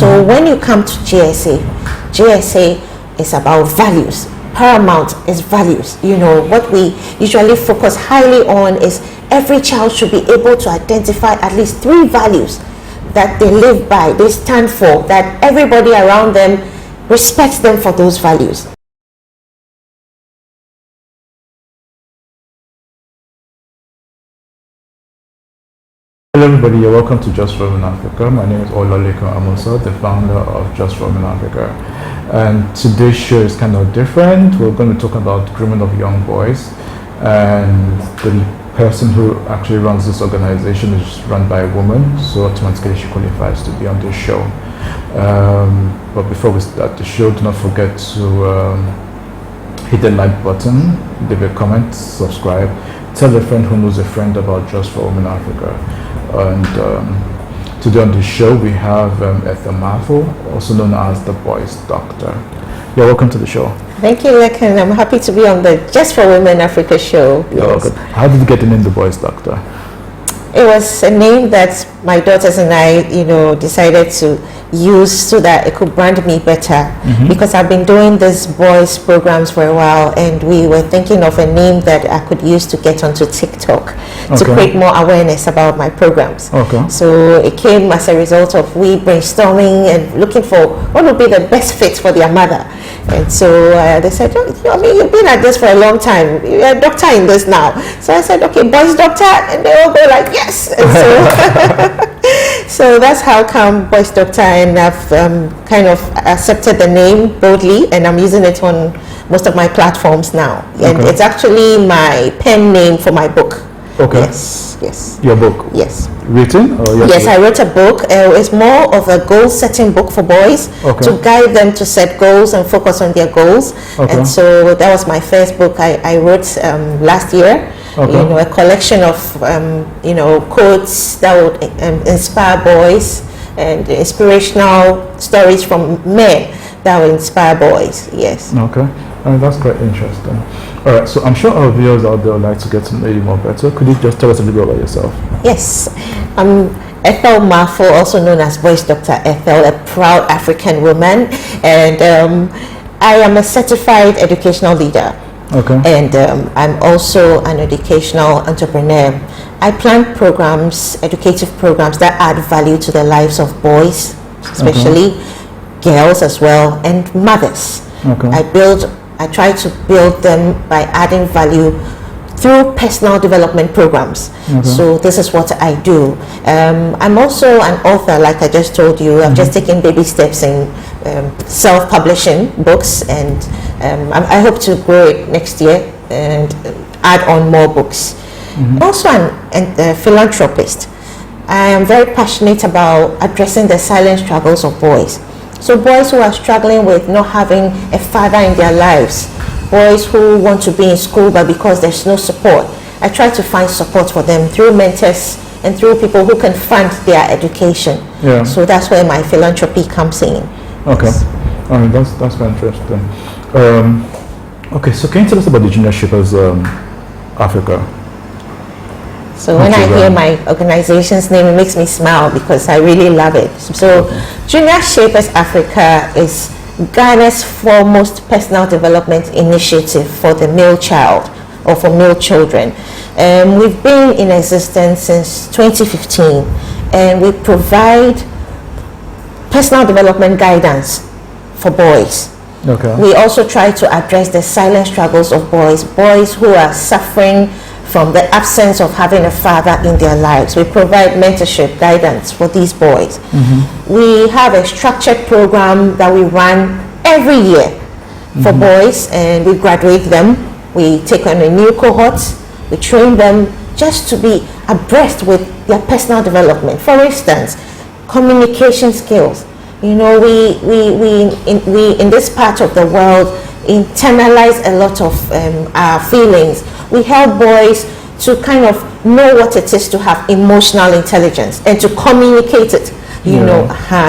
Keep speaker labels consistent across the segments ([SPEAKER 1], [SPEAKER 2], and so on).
[SPEAKER 1] So when you come to GSA is about values. Paramount is values. You know, what we usually focus highly on is every child should be able to identify at least 3 values that they live by, they stand for, that everybody around them respects them for those values.
[SPEAKER 2] Hello everybody, you're welcome to Just for Women Africa. My name is Olaleko Amusa, the founder of Just for Women Africa. And today's show is kind of different. We're going to talk about grooming of young boys. And the person who actually runs this organization is run by a woman, so automatically she qualifies to be on this show. But before we start the show, do not forget to hit the like button, leave a comment, subscribe, tell a friend who knows a friend about Just for Women Africa. And today on the show we have Ethel Marfo, also known as the Boys Doctor. You're welcome to the show.
[SPEAKER 1] Thank you, Lekan. I'm happy to be on the Just for Women Africa show.
[SPEAKER 2] You're welcome. How did you get the name the Boys Doctor?
[SPEAKER 1] It was a name that my daughters and I, decided to use so that it could brand me better. Because I've been doing these boys programs for a while, and we were thinking of a name that I could use to get onto TikTok to create more awareness about my programs. So it came as a result of we brainstorming and looking for what would be the best fit for their mother. And so they said, you've been at this for a long time. You're a doctor in this now. So I said, okay, Boys Doctor. And they all go like, yes. And so that's how come Boys Doctor, and I've kind of accepted the name boldly, and I'm using it on most of my platforms now. And it's actually my pen name for my book. Yes.
[SPEAKER 2] Your book?
[SPEAKER 1] Yes.
[SPEAKER 2] Written? Or
[SPEAKER 1] yes, I wrote a book. It's more of a goal-setting book for boys to guide them to set goals and focus on their goals. And so that was my first book I wrote last year. A collection of quotes that would inspire boys, and inspirational stories from men that will inspire boys. Yes.
[SPEAKER 2] That's quite interesting. All right, so I'm sure our viewers out there would like to get to know you more better. Could you just tell us a little bit about yourself?
[SPEAKER 1] Yes, I'm Ethel Marfo, also known as Boys Docta Ethel, a proud African woman, and I am a certified educational leader. And I'm also an educational entrepreneur. I plan programs, educative programs that add value to the lives of boys, especially girls as well, and mothers. I try to build them by adding value through personal development programs. So this is what I do. I'm also an author, like I just told you. I've just taken baby steps in self-publishing books, and I hope to grow it next year and add on more books. Also a philanthropist. I am very passionate about addressing the silent struggles of boys. So boys who are struggling with not having a father in their lives, boys who want to be in school but because there's no support, I try to find support for them through mentors and through people who can fund their education. So that's where my philanthropy comes in.
[SPEAKER 2] That's very interesting. So can you tell us about the Juniors Shapers Africa?
[SPEAKER 1] So when I hear my organization's name, it makes me smile because I really love it. So Juniors Shapers Africa is Ghana's foremost personal development initiative for the male child, or for male children. We've been in existence since 2015, and we provide personal development guidance for boys. We also try to address the silent struggles of boys who are suffering from the absence of having a father in their lives. We provide mentorship, guidance for these boys. We have a structured program that we run every year for boys, and we graduate them. We take on a new cohort. We train them just to be abreast with their personal development. For instance, communication skills. We in this part of the world internalize a lot of our feelings. We help boys to kind of know what it is to have emotional intelligence and to communicate it.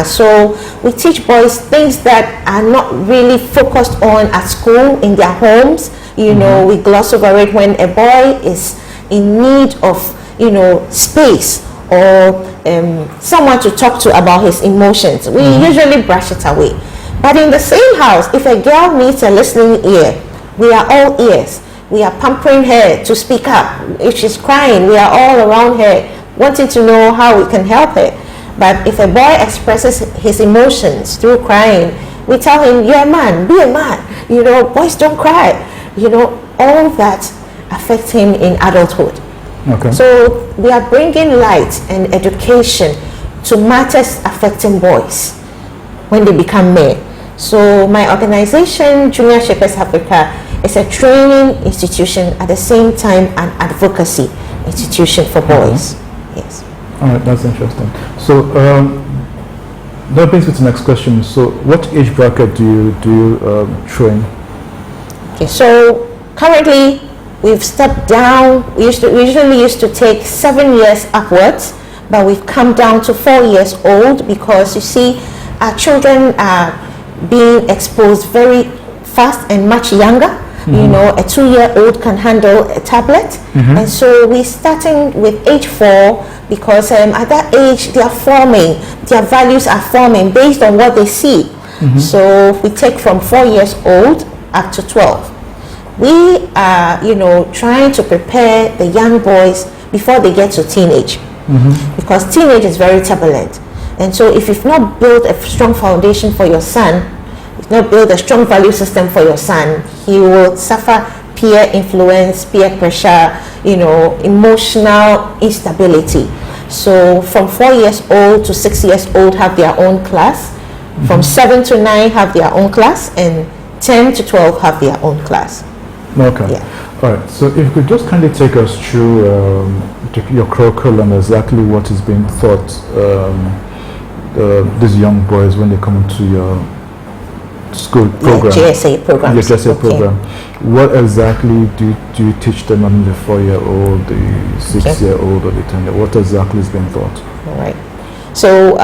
[SPEAKER 1] So we teach boys things that are not really focused on at school, in their homes. We gloss over it when a boy is in need of space or someone to talk to about his emotions, we usually brush it away. But in the same house, if a girl needs a listening ear, we are all ears. We are pampering her to speak up. If she's crying, we are all around her, wanting to know how we can help her. But if a boy expresses his emotions through crying, we tell him, you're a man, be a man. Boys don't cry. All that affects him in adulthood.
[SPEAKER 2] Okay.
[SPEAKER 1] So we are bringing light and education to matters affecting boys when they become men. So my organization, Juniors Shapers Afria, is a training institution at the same time an advocacy institution for boys. Yes.
[SPEAKER 2] All right, that's interesting. So that brings me to the next question. So what age bracket do you train?
[SPEAKER 1] Okay, so currently we've stepped down. We usually used to take 7 years upwards, but we've come down to 4 years old because you see our children are being exposed very fast and much younger. A 2-year-old can handle a tablet, and so we're starting with age 4 because at that age they are forming, their values are forming based on what they see. So we take from 4 years old up to 12. We are, trying to prepare the young boys before they get to teenage, because teenage is very turbulent. And so if you've not built a strong foundation for your son, if not build a strong value system for your son, he will suffer peer influence, peer pressure, emotional instability. So from 4 years old to 6 years old have their own class, from 7 to 9 have their own class, and 10 to 12 have their own class.
[SPEAKER 2] Okay.
[SPEAKER 1] Yeah.
[SPEAKER 2] All right. So if you could just kindly take us through your curriculum, exactly what is being taught these young boys when they come into your school program.
[SPEAKER 1] GSA program.
[SPEAKER 2] Your GSA program. What exactly do you teach them? The 4-year-old, the 6-year-old, or the 10-year-old? What exactly is being taught?
[SPEAKER 1] All right. So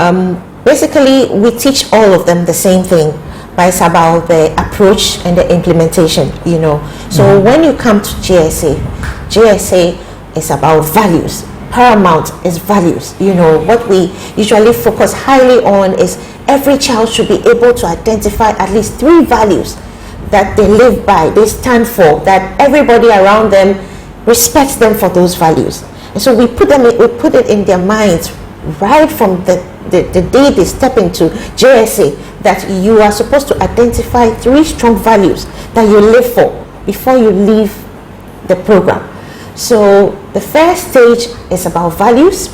[SPEAKER 1] basically, we teach all of them the same thing, but it's about the approach and the implementation. So when you come to GSA is about values. Paramount is values. What we usually focus highly on is every child should be able to identify at least 3 values that they live by, they stand for, that everybody around them respects them for those values. And so we put it in their minds right from the day they step into JSA, that you are supposed to identify 3 strong values that you live for before you leave the program. So the first stage is about values.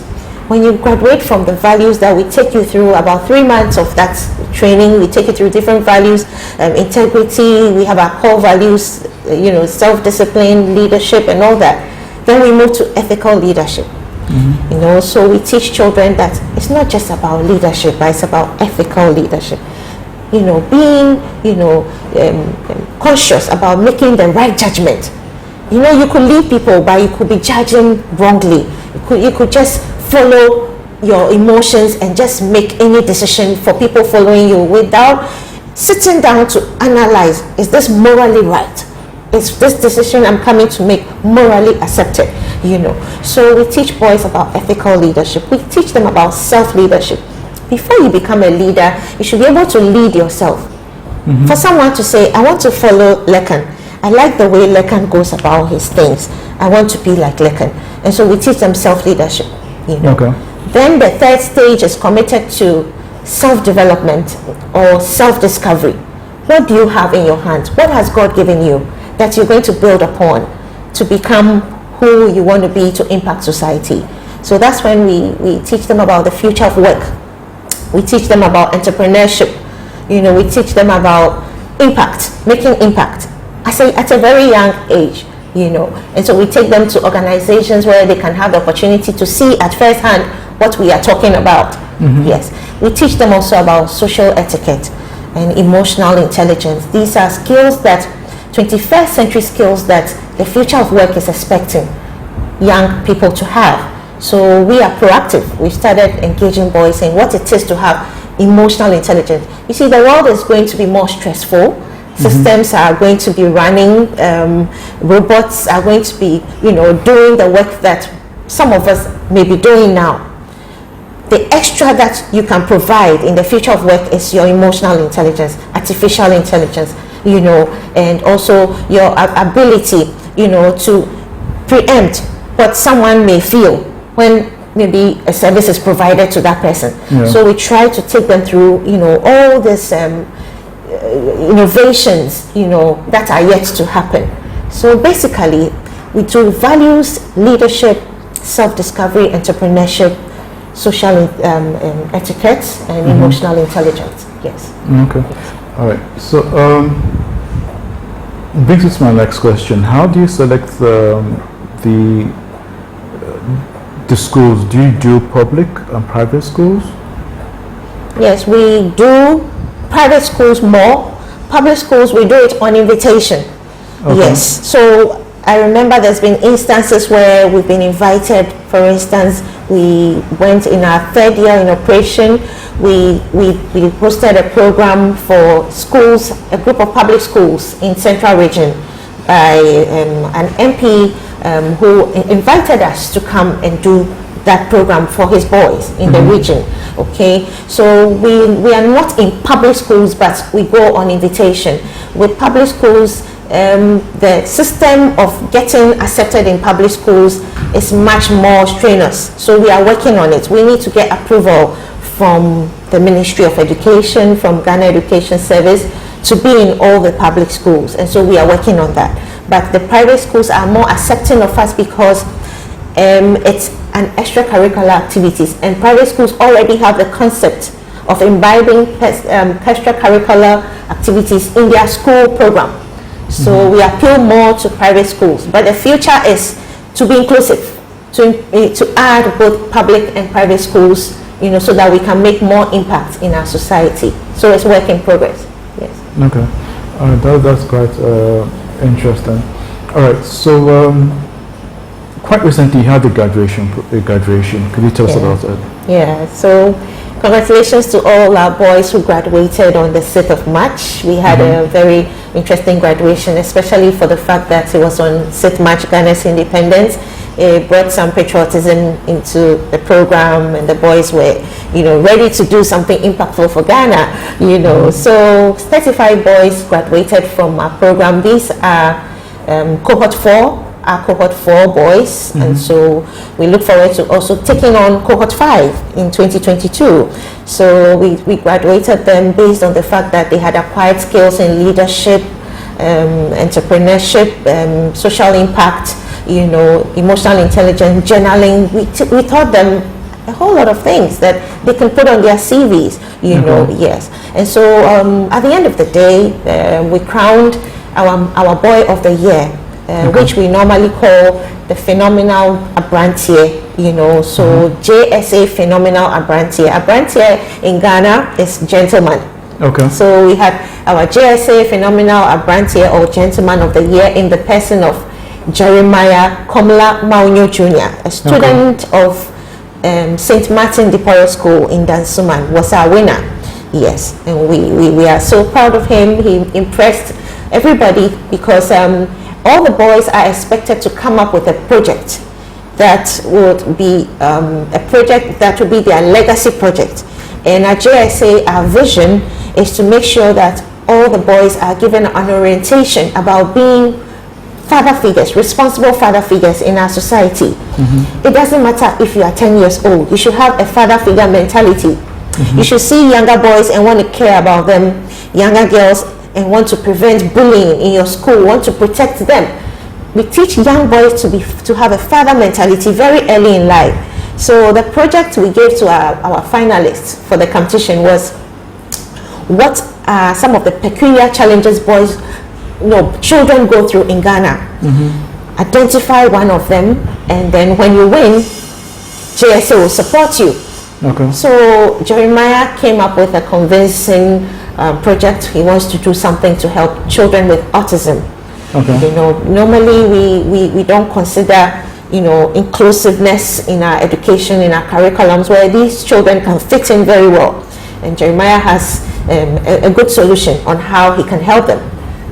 [SPEAKER 1] When you graduate from the values, that we take you through about 3 months of that training. We take you through different values, integrity, we have our core values, self-discipline, leadership, and all that. Then we move to ethical leadership. So we teach children that it's not just about leadership, but it's about ethical leadership. Being, conscious about making the right judgment. You could lead people, but you could be judging wrongly. You could just follow your emotions and just make any decision for people following you without sitting down to analyze, is this morally right? Is this decision I'm coming to make morally accepted? So we teach boys about ethical leadership. We teach them about self-leadership. Before you become a leader, you should be able to lead yourself. For someone to say, I want to follow Lekan, I like the way Lekan goes about his things, I want to be like Lekan. And so we teach them self-leadership.
[SPEAKER 2] Okay.
[SPEAKER 1] Then the third stage is committed to self-development or self-discovery. What do you have in your hands? What has God given you that you're going to build upon to become who you want to be, to impact society? So that's when we teach them about the future of work. We teach them about entrepreneurship. We teach them about impact, making impact at a very young age. And so we take them to organizations where they can have the opportunity to see at first hand what we are talking about. Yes, we teach them also about social etiquette and emotional intelligence. These are skills that 21st century skills that the future of work is expecting young people to have. So we are proactive. We started engaging boys in what it is to have emotional intelligence. You see, the world is going to be more stressful. Systems are going to be running, robots are going to be, doing the work that some of us may be doing now. the extra that you can provide in the future of work is your emotional intelligence, artificial intelligence, and also your ability, to preempt what someone may feel when maybe a service is provided to that person. Yeah. So we try to take them through, all these innovations, that are yet to happen. So basically, we do values, leadership, self-discovery, entrepreneurship, social etiquette, and emotional intelligence. Yes.
[SPEAKER 2] Okay. All right. So brings us to my next question. How do you select the schools? Do you do public and private schools?
[SPEAKER 1] Yes, we do private schools more. Public schools, we do it on invitation. Okay. Yes. So I remember there's been instances where we've been invited. For instance, we went in our 3rd year in operation. We hosted a program for schools, a group of public schools in Central Region by an MP who invited us to come and do that program for his boys in the region. Okay, so we are not in public schools, but we go on invitation. With public schools, the system of getting accepted in public schools is much more strenuous, so we are working on it. We need to get approval from the Ministry of Education, from Ghana Education Service, to be in all the public schools, and so we are working on that. But the private schools are more accepting of us because it's an extracurricular activities, and private schools already have the concept of imbibing extracurricular activities in their school program. So we appeal more to private schools, but the future is to be inclusive, to add both public and private schools, so that we can make more impact in our society. So it's work in progress. Yes.
[SPEAKER 2] Okay, that's quite interesting. All right, so quite recently you had a graduation. Could you tell us about it?
[SPEAKER 1] Yeah. So congratulations to all our boys who graduated on the 6th of March. We had a very interesting graduation, especially for the fact that it was on 6th March, Ghana's independence. It brought some patriotism into the program, and the boys were, ready to do something impactful for Ghana, So 35 boys graduated from our program. These are cohort 4. Our cohort 4 boys, and so we look forward to also taking on cohort 5 in 2022. So we graduated them based on the fact that they had acquired skills in leadership, entrepreneurship, social impact, emotional intelligence, journaling. We taught them a whole lot of things that they can put on their CVs, yes. And so at the end of the day, we crowned our boy of the year, which we normally call the phenomenal Abrantier, so JSA phenomenal Abrantier. Abrantier in Ghana is gentleman. Okay. So we had our JSA phenomenal Abrantier, or gentleman of the year, in the person of Jeremiah Komla Maunyo Jr., a student of St. Martin Depoyo School in Dansuman, was our winner. Yes, and we are so proud of him. He impressed everybody because all the boys are expected to come up with a project that would be their legacy project. And at JSA, our vision is to make sure that all the boys are given an orientation about being father figures, responsible father figures in our society. It doesn't matter if you are 10 years old. You should have a father figure mentality. You should see younger boys and want to care about them, younger girls, and want to prevent bullying in your school, want to protect them. We teach young boys to have a father mentality very early in life. So the project we gave to our finalists for the competition was, what are some of the peculiar challenges boys, children go through in Ghana? Identify one of them, and then when you win, JSA will support you. Okay. So Jeremiah came up with a convincing project. He wants to do something to help children with autism. Okay. Normally we don't consider inclusiveness in our education, in our curriculums, where these children can fit in very well. And Jeremiah has a good solution on how he can help them.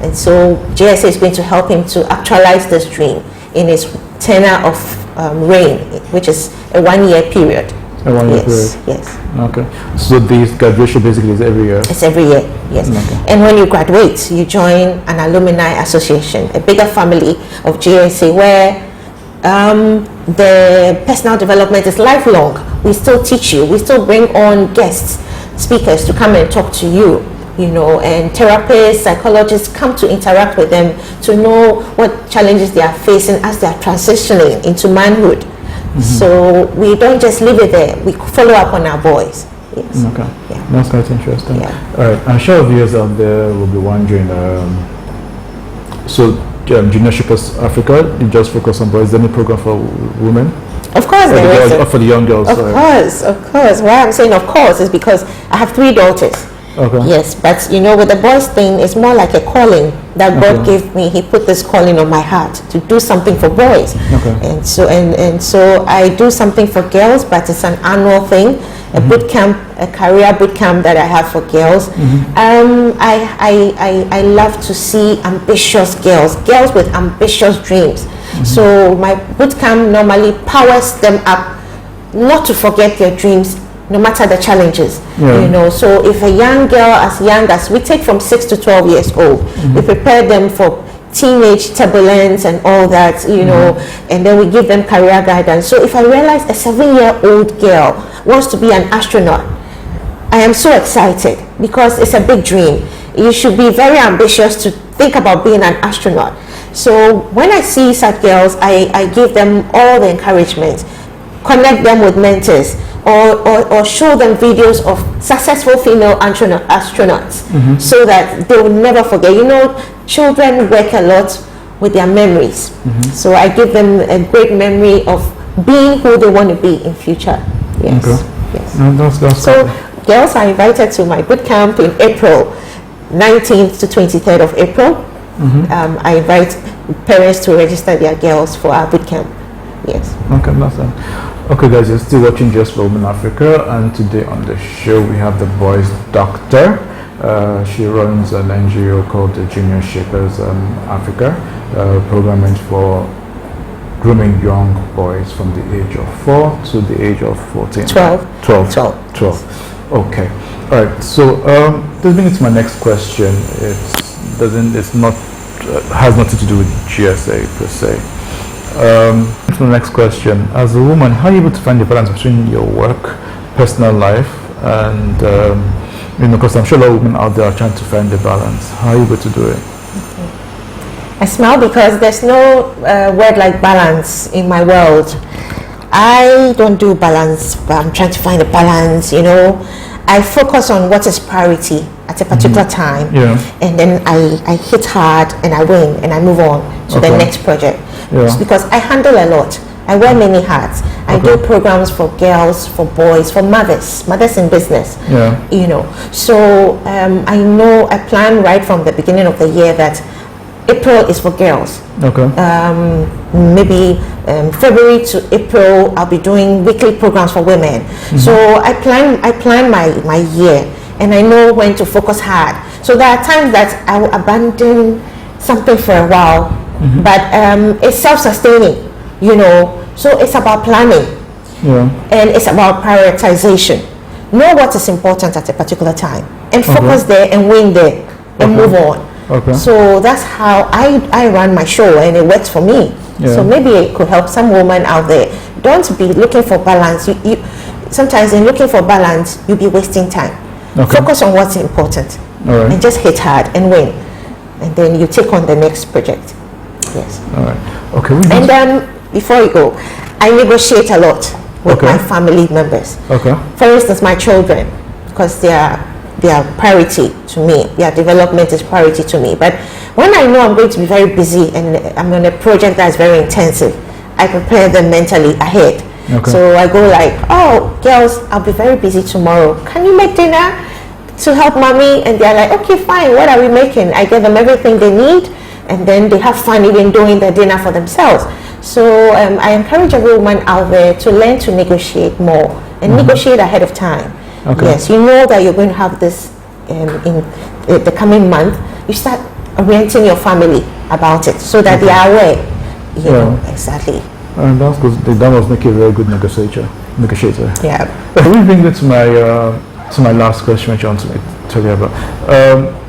[SPEAKER 1] And so JSA is going to help him to actualize this dream in his tenure of reign, which is a 1-year period.
[SPEAKER 2] A 1 year period.
[SPEAKER 1] Yes.
[SPEAKER 2] Okay. So this graduation basically is every year?
[SPEAKER 1] It's every year, yes.
[SPEAKER 2] Okay.
[SPEAKER 1] And when you graduate, you join an alumni association, a bigger family of GSA where the personal development is lifelong. We still teach you. We still bring on guests, speakers to come and talk to you, you know, and therapists, psychologists come to interact with them to know what challenges they are facing as they are transitioning into manhood. So we don't just leave it there. We follow up on our boys. Yes.
[SPEAKER 2] Okay.
[SPEAKER 1] Yeah.
[SPEAKER 2] That's quite interesting.
[SPEAKER 1] Yeah.
[SPEAKER 2] All right. I'm sure viewers out there will be wondering, Juniors Shapers Africa, you just focus on boys. Is there any program for women?
[SPEAKER 1] Of course there is.
[SPEAKER 2] For the young girls?
[SPEAKER 1] Of course. Why I'm saying of course is because I have 3 daughters.
[SPEAKER 2] Okay.
[SPEAKER 1] Yes, but you know, with the boys thing, it's more like a calling that God gave me. He put this calling on my heart to do something for boys.
[SPEAKER 2] Okay.
[SPEAKER 1] And so I do something for girls, but it's an annual thing, a boot camp, a career boot camp that I have for girls. I love to see ambitious girls with ambitious dreams. So my boot camp normally powers them up not to forget their dreams, no matter the challenges, you know. So if a young girl as young as, we take from 6 to 12 years old, we prepare them for teenage turbulence and all that, you know, and then we give them career guidance. So if I realize a 7-year-old girl wants to be an astronaut, I am so excited because it's a big dream. You should be very ambitious to think about being an astronaut. So when I see such girls, I give them all the encouragement, connect them with mentors, or show them videos of successful female astronauts so that they will never forget. You know, children work a lot with their memories. So I give them a great memory of being who they want to be in future. Yes.
[SPEAKER 2] Okay.
[SPEAKER 1] Yes.
[SPEAKER 2] That's
[SPEAKER 1] So girls are invited to my boot camp in April 19th to 23rd of April. I invite parents to register their girls for our boot camp. Yes.
[SPEAKER 2] Okay, that's it. Okay, guys, you're still watching Just for Women Africa, and today on the show we have the Boys Doctor. She runs an NGO called the Juniors Shapers Africa, program meant for grooming young boys from the age of 4 to the age of 14. 12. Okay. All right. So this brings me to my next question. Has nothing to do with GSA per se. To the next question. As a woman, how are you able to find the balance between your work, personal life, and you know, because I'm sure a lot of women out there are trying to find the balance. How are you able to do it?
[SPEAKER 1] I smile because there's no word like balance in my world. I don't do balance, but I'm trying to find a balance, you know. I focus on what is priority at a particular time, and then I hit hard and I win and I move on to the next project. It's because I handle a lot. I wear many hats. I do programs for girls, for boys, for mothers in business. You know, so I know I plan right from the beginning of the year that April is for girls. Maybe February to April I'll be doing weekly programs for women. So I plan my year, and I know when to focus hard. So there are times that I will abandon something for a while, but it's self-sustaining, you know. So it's about planning, and it's about prioritization. Know what is important at a particular time, and focus there and win there, and move on. So that's how I run my show, and it works for me. So maybe it could help some women out there. Don't be looking for balance. You sometimes in looking for balance, you'll be wasting time. Focus on what's important, and just hit hard and win, and then you take on the next project. Yes.
[SPEAKER 2] All right. Okay.
[SPEAKER 1] And before you go, I negotiate a lot with my family members. For instance, my children, because they are priority to me. Their development is priority to me. But when I know I'm going to be very busy and I'm on a project that's very intensive, I prepare them mentally ahead. So I go like, oh, girls, I'll be very busy tomorrow. Can you make dinner to help mommy? And they're like, okay, fine. What are we making? I give them everything they need, and then they have fun even doing the dinner for themselves. So I encourage every woman out there to learn to negotiate more and negotiate ahead of time. Yes, you know that you're going to have this in the coming month. You start orienting your family about it so that they are aware. You know, exactly.
[SPEAKER 2] And that's because that must make you a very good negotiator. negotiator.
[SPEAKER 1] Yeah.
[SPEAKER 2] We bring it to my last question, which I want to tell you about.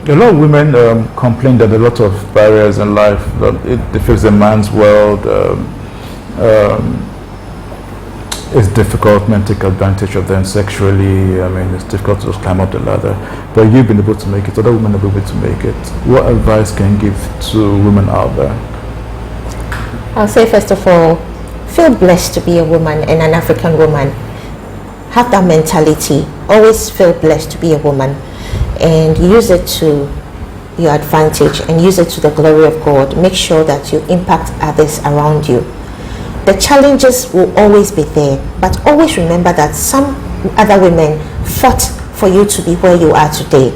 [SPEAKER 2] A lot of women complain that a lot of barriers in life, that it affects a man's world. It's difficult, men take advantage of them sexually. I mean, it's difficult to just climb up the ladder. But you've been able to make it, other women have been able to make it. What advice can you give to women out there?
[SPEAKER 1] I'll say, first of all, feel blessed to be a woman and an African woman. Have that mentality. Always feel blessed to be a woman, and use it to your advantage and use it to the glory of God. Make sure that you impact others around you. The challenges will always be there, but always remember that some other women fought for you to be where you are today.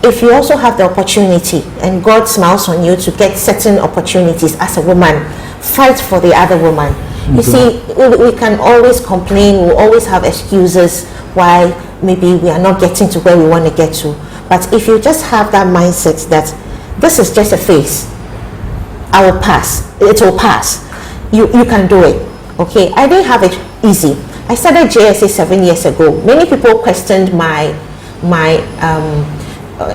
[SPEAKER 1] If you also have the opportunity and God smiles on you to get certain opportunities as a woman, fight for the other woman. Mm-hmm. You see, we can always complain, we always have excuses why maybe we are not getting to where we want to get to. But if you just have that mindset that this is just a phase, I will pass, it will pass. You can do it. Okay, I didn't have it easy. I started JSA 7 years ago. Many people questioned my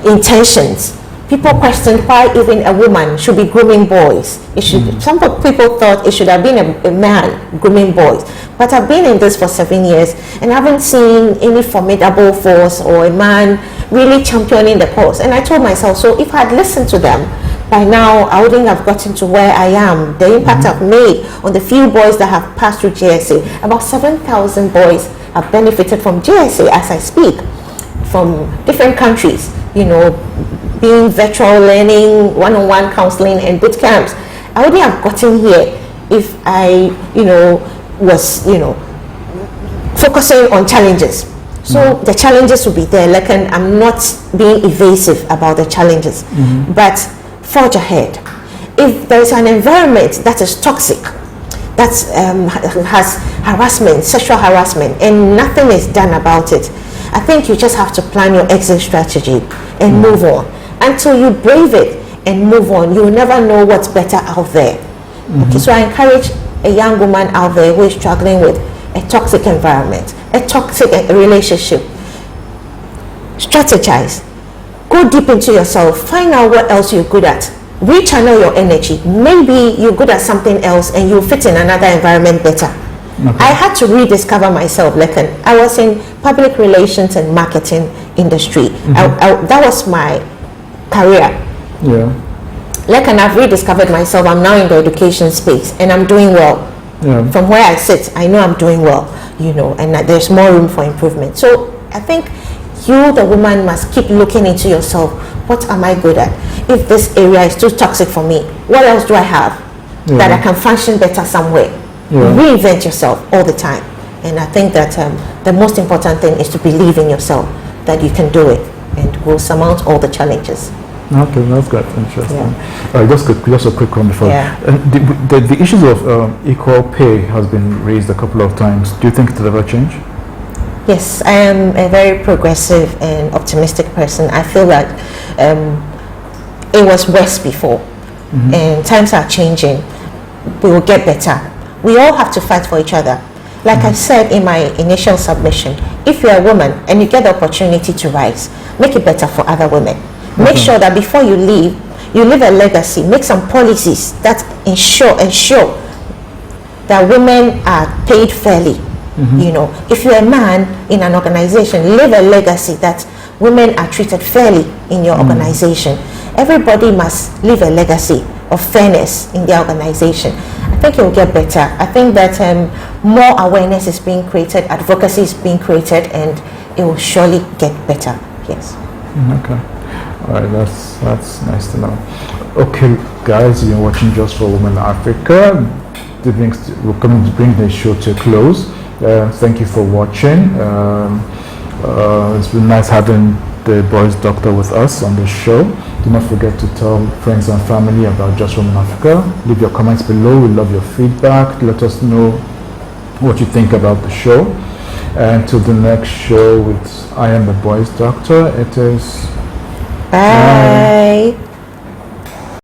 [SPEAKER 1] intentions. People questioned why even a woman should be grooming boys. It should. Some people thought it should have been a man grooming boys. But I've been in this for 7 years and I haven't seen any formidable force or a man really championing the cause. And I told myself, so if I had listened to them, by now I wouldn't have gotten to where I am. The impact I've made on the few boys that have passed through JSA. About 7,000 boys have benefited from JSA as I speak, from different countries, you know, being virtual learning, one-on-one counseling and boot camps. I wouldn't have gotten here if I, was, focusing on challenges. So the challenges will be there. Like, and I'm not being evasive about the challenges, but forge ahead. If there is an environment that is toxic, that has harassment, sexual harassment, and nothing is done about it, I think you just have to plan your exit strategy and move on. Until you brave it and move on, you will never know what's better out there. Okay, so I encourage a young woman out there who is struggling with a toxic environment, a toxic relationship. Strategize. Go deep into yourself. Find out what else you're good at. Rechannel your energy. Maybe you're good at something else and you fit in another environment better. Okay. I had to rediscover myself. Like, I was in public relations and marketing industry. That was my career. Yeah. Like, and I've rediscovered myself. I'm now in the education space and I'm doing well. Yeah. From where I sit, I know I'm doing well, and that there's more room for improvement. So I think you, the woman, must keep looking into yourself. What am I good at? If this area is too toxic for me, what else do I have that I can function better somewhere? Yeah. Reinvent yourself all the time. And I think that the most important thing is to believe in yourself, that you can do it and will surmount all the challenges.
[SPEAKER 2] Okay, that's good. Interesting. Yeah. Just a quick one before. Yeah. The issues of equal pay has been raised a couple of times. Do you think it will ever change?
[SPEAKER 1] Yes, I am a very progressive and optimistic person. I feel that it was worse before, and times are changing. We will get better. We all have to fight for each other. Like I said in my initial submission, if you're a woman and you get the opportunity to rise, make it better for other women. Make sure that before you leave a legacy. Make some policies that ensure that women are paid fairly. If you're a man in an organization, leave a legacy that women are treated fairly in your organization. Everybody must leave a legacy of fairness in their organization. I think it will get better. I think that more awareness is being created, advocacy is being created, and it will surely get better. Yes.
[SPEAKER 2] Okay. All right, that's nice to know. Okay, guys, you're watching Just for Women Africa. We're coming to bring the show to a close. Thank you for watching. It's been nice having the Boys Doctor with us on the show. Do not forget to tell friends and family about Just for Women Africa. Leave your comments below. We love your feedback. Let us know what you think about the show. And till the next show with I Am the Boys Doctor, it is...
[SPEAKER 1] Bye.